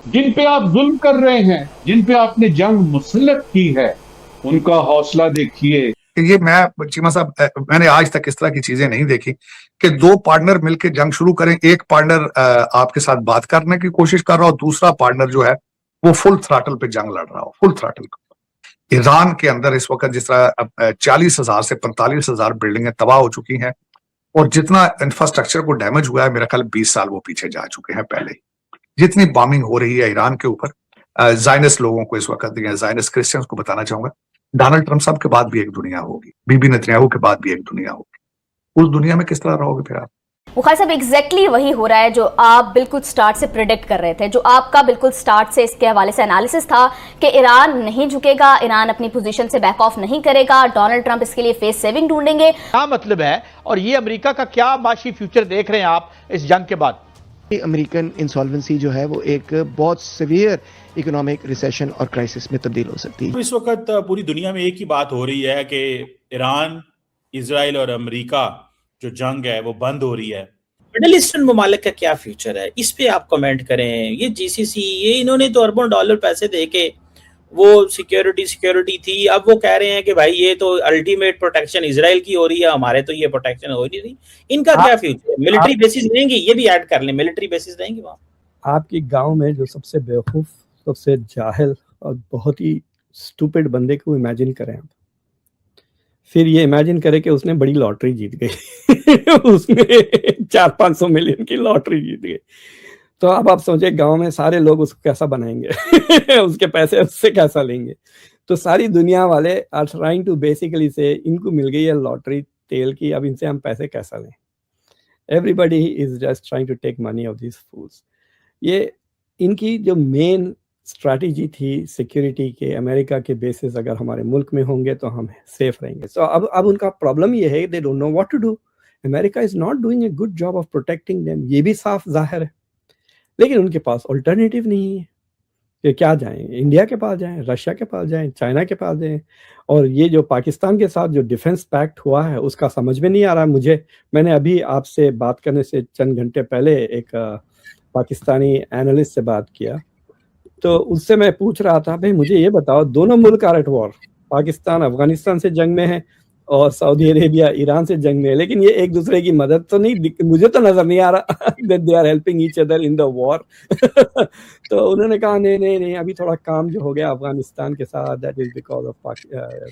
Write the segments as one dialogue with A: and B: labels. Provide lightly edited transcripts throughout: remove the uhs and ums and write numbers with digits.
A: جن پہ آپ ظلم کر رہے ہیں، جن پہ آپ نے جنگ مسلط کی ہے، ان کا حوصلہ دیکھیے.
B: یہ میں چیمہ صاحب میں نے آج تک اس طرح کی چیزیں نہیں دیکھی کہ دو پارٹنر مل کے جنگ شروع کریں. ایک پارٹنر آپ کے ساتھ بات کرنے کی کوشش کر رہا ہو، دوسرا پارٹنر جو ہے وہ فل تھراٹل پہ جنگ لڑ رہا ہو. فل تھراٹل. ایران کے اندر اس وقت جس طرح 40,000 سے 45,000 بلڈنگیں تباہ ہو چکی ہیں، اور جتنا انفراسٹرکچر کو ڈیمیج ہوا ہے میرا خیال 20 سال وہ پیچھے جا چکے ہیں پہلے. جتنی بامنگ ہو رہی ہے ایران کے اوپر، زائنس لوگوں کو اس وقت، زائنس کرسچنس کو بتانا چاہوں گا، ڈونلڈ ٹرمپ صاحب کے بعد بھی ایک دنیا ہوگی، بی بی نتنیاہو کے بعد بھی ایک دنیا ہوگی. اس دنیا میں کس طرح رہو گے پھر آپ؟
C: بخاری صاحب ایگزیکٹلی وہی ہو رہا ہے جو آپ بالکل سٹارٹ سے پریڈکٹ کر رہے تھے، جو آپ کا بالکل سٹارٹ سے اس کے حوالے سے انالیسس تھا کہ ایران نہیں جھکے گا، ایران اپنی پوزیشن سے بیک آف نہیں کرے گا، ڈونلڈ ٹرمپ اس کے لیے فیس سیونگ ڈھونڈیں گے.
D: کیا مطلب ہے اور یہ امریکہ کا کیا معاشی فیوچر دیکھ رہے ہیں آپ اس جنگ کے بعد؟
E: امریکن انسالوینسی جو ہے وہ ایک بہت سیویئر اکنامک ریسیشن اور کرائسس میں تبدیل ہو سکتی ہے.
F: اس وقت پوری دنیا میں ایک ہی بات ہو رہی ہے کہ ایران، اسرائیل اور امریکہ جو جنگ ہے وہ بند ہو رہی ہے.
G: مڈل ایسٹرن ممالک کا کیا فیوچر ہے، اس پہ آپ کمنٹ کریں. یہ جی سی سی، یہ انہوں نے تو اربوں ڈالر پیسے دے کے وہ سیکیورٹی تھی، اب وہ کہہ رہے ہیں کہ بھائی یہ تو الٹیمیٹ پروٹیکشن اسرائیل کی ہو رہی ہے، ہمارے تو یہ پروٹیکشن ہو نہیں رہی. ان کا کیا فیوچر ہے؟ ملٹری بیسز دیں گی؟ یہ بھی ایڈ کر لیں، ملٹری بیسز دیں گی وہاں.
H: آپ کی گاؤں میں جو سب سے بیوقوف، سب سے جاہل اور بہت ہی سٹوپڈ بندے کو امیجن کریں آپ، پھر یہ امیجن کرے کہ اس نے بڑی لاٹری جیت گئی اس میں 400-500 ملین کی لاٹری جیت گئی. تو اب آپ سوچیں گاؤں میں سارے لوگ اس کو کیسا بنائیں گے اس کے پیسے اس سے کیسا لیں گے. تو ساری دنیا والے آر ٹرائنگ ٹو بیسیکلی سے ان کو مل گئی ہے لاٹری تیل کی، اب ان سے ہم پیسے کیسا لیں. Everybody is just trying to take money off these fools. یہ ان کی جو مین اسٹریٹجی تھی سیکیورٹی کے، امریکہ کے بیسز اگر ہمارے ملک میں ہوں گے تو ہم سیف رہیں گے. سو اب ان کا پرابلم یہ ہے they don't know what to do. America is not doing a good job of protecting them, یہ بھی صاف ظاہر ہے، لیکن ان کے پاس الٹرنیٹیو نہیں ہے کہ کیا جائیں، انڈیا کے پاس جائیں، رشیا کے پاس جائیں، چائنا کے پاس جائیں. اور یہ جو پاکستان کے ساتھ جو ڈیفنس پیکٹ ہوا ہے اس کا سمجھ میں نہیں آ رہا مجھے. میں نے ابھی آپ سے بات کرنے سے چند گھنٹے پہلے ایک پاکستانی اینالسٹ سے بات کیا، تو اس سے میں پوچھ رہا تھا بھائی مجھے یہ بتاؤ، دونوں ملک are at war, Pakistan Afghanistan سے جنگ میں ہے اور سعودی عربیہ ایران سے جنگ میں ہے، لیکن یہ ایک دوسرے کی مدد تو نہیں، مجھے تو نظر نہیں آ رہا that they are helping each other in the war. تو انہوں نے کہا نہیں ابھی تھوڑا کام جو ہو گیا افغانستان کے ساتھ that is because of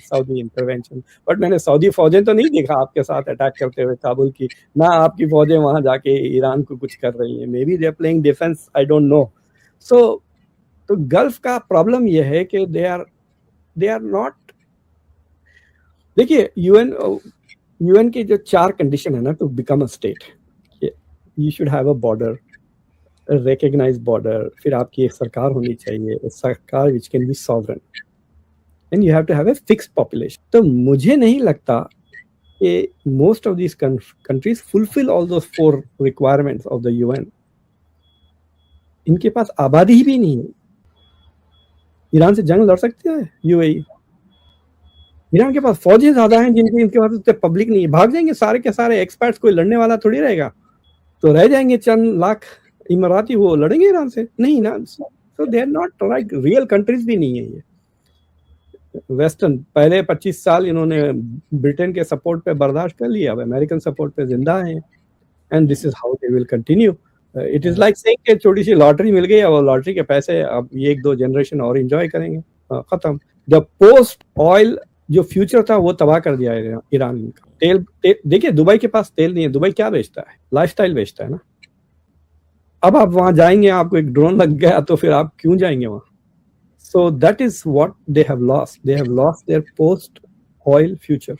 H: Saudi intervention. But میں نے سعودی فوجیں تو نہیں دیکھا آپ کے ساتھ اٹیک کرتے ہوئے کابل کی، نہ آپ کی فوجیں وہاں جا کے ایران کو کچھ کر رہی ہیں. Maybe they are playing defense, I don't know. تو گلف کا پرابلم یہ ہے کہ they are not. دیکھیے یو این کی جو 4 کنڈیشن ہے نا to become a state, you should have a border, recognise border, پھر آپ کی ایک سرکار ہونی چاہیے، سرکار which can be sovereign, and you have to have a fix population. تو مجھے نہیں لگتا کہ most of these countries fulfil all those 4 requirements of the U N. ان کے پاس آبادی بھی نہیں ہے. ایران سے جنگ لڑ سکتے ہیں یو اے ای؟ ایران کے پاس فوجیں زیادہ ہیں جن کی ان کے پاس پبلک نہیں ہے. بھاگ جائیں گے سارے کے سارے ایکسپرٹس، کوئی لڑنے والا تھوڑی رہے گا. تو رہ جائیں گے چند لاکھ اماراتی، وہ لڑیں گے ایران سے نہیں نا. So they are not like real countries بھی نہیں ہے یہ ویسٹرن. پہلے 25 سال انہوں نے برٹن کے سپورٹ پہ برداشت کر لیا، اب امریکن سپورٹ پہ زندہ ہیں، and this is how they will continue. It is like seeing کہ چھوٹی سی لاٹری مل گئی، اور لاٹری کے پیسے اب یہ 1-2 جنریشن اور انجوائے کریں گے، ختم. دا پوسٹ آئل جو فیوچر تھا وہ تباہ کر دیا ایران کا. تیل دیکھیے دبئی کے پاس تیل نہیں ہے، دبئی کیا بیچتا ہے؟ لائف سٹائل بیچتا ہے نا. اب آپ وہاں جائیں گے، آپ کو ایک ڈرون لگ گیا تو پھر آپ کیوں جائیں گے وہاں؟ So that is what they have lost. They have lost their post oil future.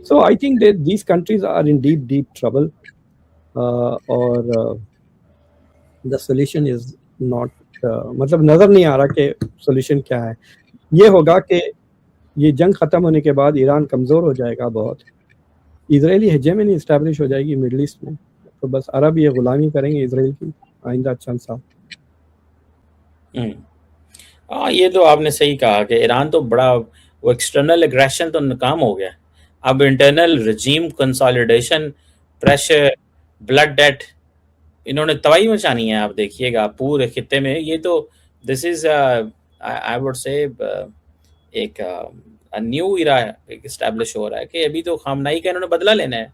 H: So I think that these countries are in deep trouble, اور دا سولوشن از ناٹ، مطلب نظر نہیں آ رہا کہ سولوشن کیا ہے. یہ ہوگا کہ یہ جنگ ختم ہونے کے بعد ایران کمزور ہو جائے گا بہت، اسرائیلی ہیجمنی اسٹیبلش ہو جائے گی مڈل ایسٹ میں، تو بس عرب یہ غلامی کریں گے اسرائیل کی آئندہ چند سال.
G: یہ تو آپ نے صحیح کہا کہ ایران تو بڑا وہ ایکسٹرنل اگریشن تو ناکام ہو گیا، اب انٹرنل رجیم کنسالیڈیشن، پریشر، بلڈ ڈیٹ، انہوں نے تباہی مچانی ہے. آپ دیکھیے گا پورے خطے میں. یہ تو دس از آئی وڈ سے ایک نیو ایرا اسٹیبلش ہو رہا ہے کہ ابھی تو خامنائی کا انہوں نے بدلہ لینا ہے.